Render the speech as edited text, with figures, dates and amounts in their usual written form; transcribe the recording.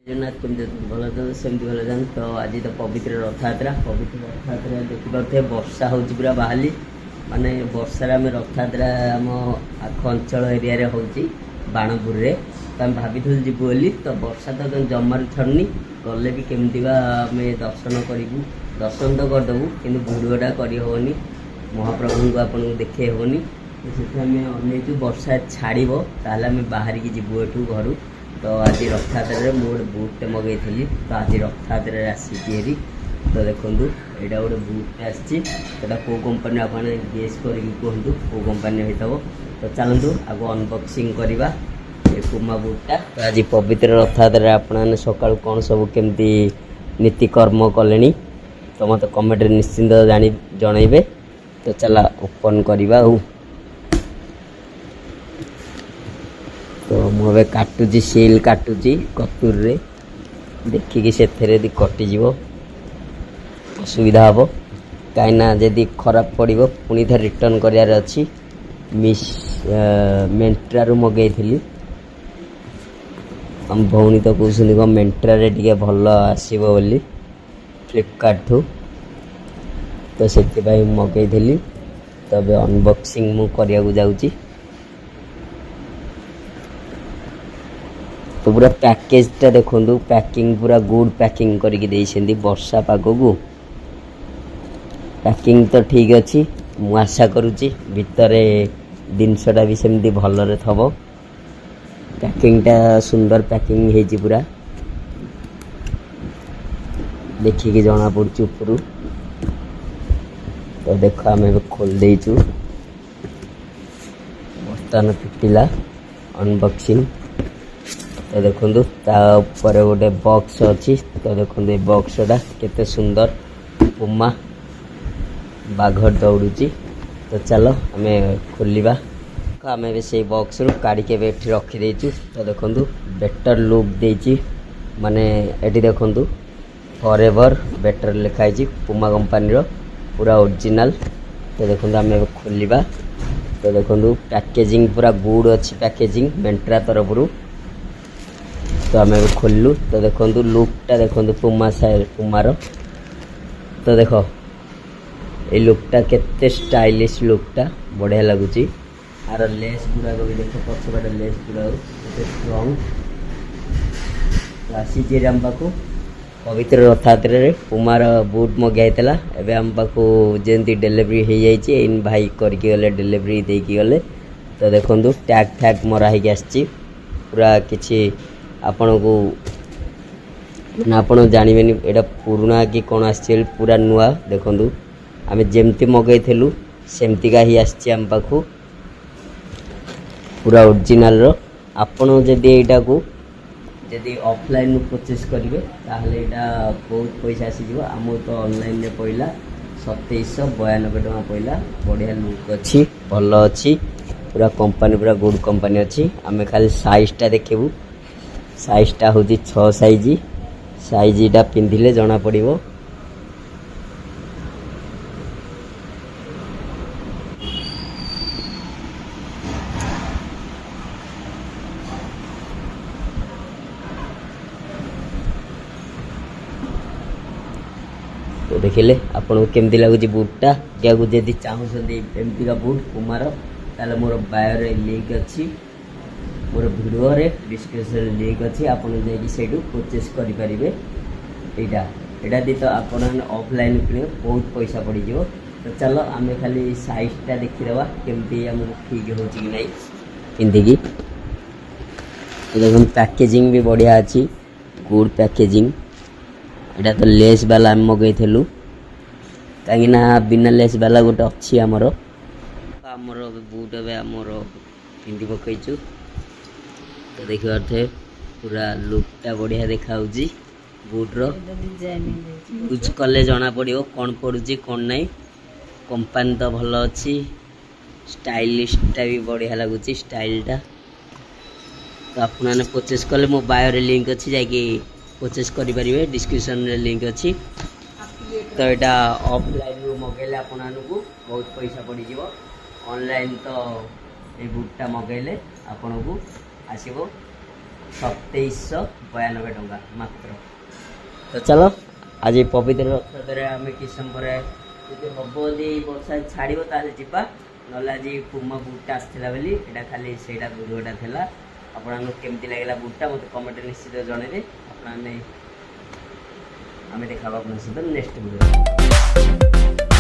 जगन्नाथ केमती भल सेमती भल जान तो आज तो पवित्र रथयात्रा देखिपे वर्षा हो पूरा बाहली माने वर्षार आम रथयात्रा आम आख अंचल एरिया हो बाणपुर रे तो आम भाभी जीवु बोली तो वर्षा तो जमार छड़नी गले भी केमती आम दर्शन करूँ दर्शन तो करदेबू कि भिडियोटा करहबनी महाप्रभु को आपन देखे हेनी तो अनेक वर्षा छाड़ ताल आम बाहर की जीवु एठू घर तो आज रथयात्रा मुझे बुटे मगई तो आज रथयात्रा आसी तो देखो यहाँ गोटे बुटे आसा कौ कंपानी आप गेस करके कहतु कौ कंपानी होता तो चलतु आगे अनबक्सिंग करवा पुमा बुटा तो आज पवित्र रथयात्रा आपने सका कौन सब केमती नीतिकर्म कले तो मत कमेंट निश्चिंत जनइबे तो चला ओपन करवा तो मुझे काटुची सील काटुची कतुर रे देखिकी से कटिज असुविधा हम कहीं जदि खराब पड़ो पुणी थे रिटर्न करार अच्छी मिस मेंट्रा मगई थी हम भौणी तो कहते मेंट्रा टे भल आसो बोली फ्लिपकार्ट थू तो से मगई थी तब अनबॉक्सिंग मु करने जाऊँगी तो पूरा पैकेजटा देखो पैकिंग पूरा गुड पैकिंग करके वर्षा पाग को पैकिंग तो ठीक अच्छी मु आशा करुच्ची भितर जिनसटा भी सेमती भलरे थब पैकिंगटा सुंदर पैकिंग है पूरा देखिए जना पड़ू ऊपर तो देख आम खोल देचु बर्तमान फिटिला अनबॉक्सिंग तो देखो तापर गोटे बॉक्स अच्छी तो देखो ये बॉक्सटा केते सुंदर पुमा बाघर दौड़ुची तो चलो आम खोलिबा आम से बॉक्स रू काढ़ के रखीदेचु तो देखो बेटर लुक देची माने एटी देखो फॉरएवर बेटर लिखाई पुमा कंपानी रो पूरा ओरिजिनल तो देखो आम खोलिबा तो देखो पैकेजिंग पूरा गुड अच्छी पैकेजिंग मेंट्रा तरफ रू तो आम खोलु तो देखो लुकटा देखो पुमार तो देख ये लुकटा केते स्टाइलिश लुकटा बढ़िया लगुच आर लेस गुड़ाक भी देख पछपटे लेस गुड़ाक स्ट्रंग आसी आम पाक पवित्र रथयात्रा रे पुमार बुट मगाइला एवं आम पाक जमी डेलीवरी हो जाए भाई करके गले डेलीवरी देकी गले तो देखो टैग फैग मरा हो पूरा किसी आपण को आपड़ जानवे यहाँ पुराणा कि कौन आसी पूरा नुआ देखु आम जमती मगईलु सेमतिका ही आम पाखु पूरा ओरिजिनल आपण जदि यहाँ को जदि ऑफलाइन परचेस करेंगे ताहले यहाँ बहुत पैसा आसीज आम तो ऑनलाइन रे पड़ा 2792 टका पड़ा बढ़िया लुक अच्छी भल अच्छी पूरा कंपानी पूरा गुड कंपानी अच्छी आम खाली साइजटा देखू साइजटा हूँ 6 साइजटा पिंधिले जना पड़ो तो देखिले आपन को केमती लगुच बुटटा क्या जदि चाहूँगी एमतीका बुट पुमार ताले मोर बायो रे लिंक अच्छी मोर वीडियो रे डिस्क्रिप्शन लिंक अच्छी आपन जाकि सेठू परचेस करेंगे यहाँ दी तो आप ऑफलाइन किणे बहुत पैसा पड़ जाओ तो चलो आम खाली साइजटा देखीदे केमती आम ठीक हो नहीं पिंधिकी तो देखो पैकेजिंग भी बढ़िया अच्छी गुड पैकेजिंग यहाँ तो लेस वाला आम मगईलु कहीं बिना लेस वाला गोटे अच्छी आमर बुट एमर पिंधि पकईचु तो देखिए थे पूरा लुकटा बढ़िया देखा बुट्र यूज कले जना पड़ो कौन पड़ुची कौन नहीं कंपानी तो भल अच्छी स्टाइलिशटा भी बढ़िया लगुच स्टाइलटा तो आपने परचेस कले मो बायो रे लिंक अच्छी जाकि परचेस करेंगे डिस्क्रिप्शन रे लिंक अच्छी तो यहाँ ऑफलाइन रू मगेले आपको बहुत पैसा पड़ ऑनलाइन तो ये बुटटा मगेले आपन को आसो 2792 टंका मात्र। तो चलो आज पवित्र रथयात्रा आम किछ समय पर ଯଦି ହବ ଯଦି ବର୍ଷା ଛାଡ଼ିବ ତାହେଲେ ଯିବା, ନହେଲେ ଆଜି ପୁମା ବୁଟ୍ଟା ଆସିଥିଲା ବୋଲି ଏଇଟା ଖାଲି ସେଇଟା ଭିଡ଼ିଓଟା ଥିଲା। ଆପଣଙ୍କୁ କେମିତି ଲାଗିଲା ବୁଟ୍ଟା ମୋତେ କମେଣ୍ଟରେ ନିଶ୍ଚିତ ଜଣେଇବେ। ଆପଣମାନେ ଆମେ ଦେଖା ହେବା ଆପଣଙ୍କ ସହିତ ନେକ୍ସଟ ଭିଡ଼ିଓ।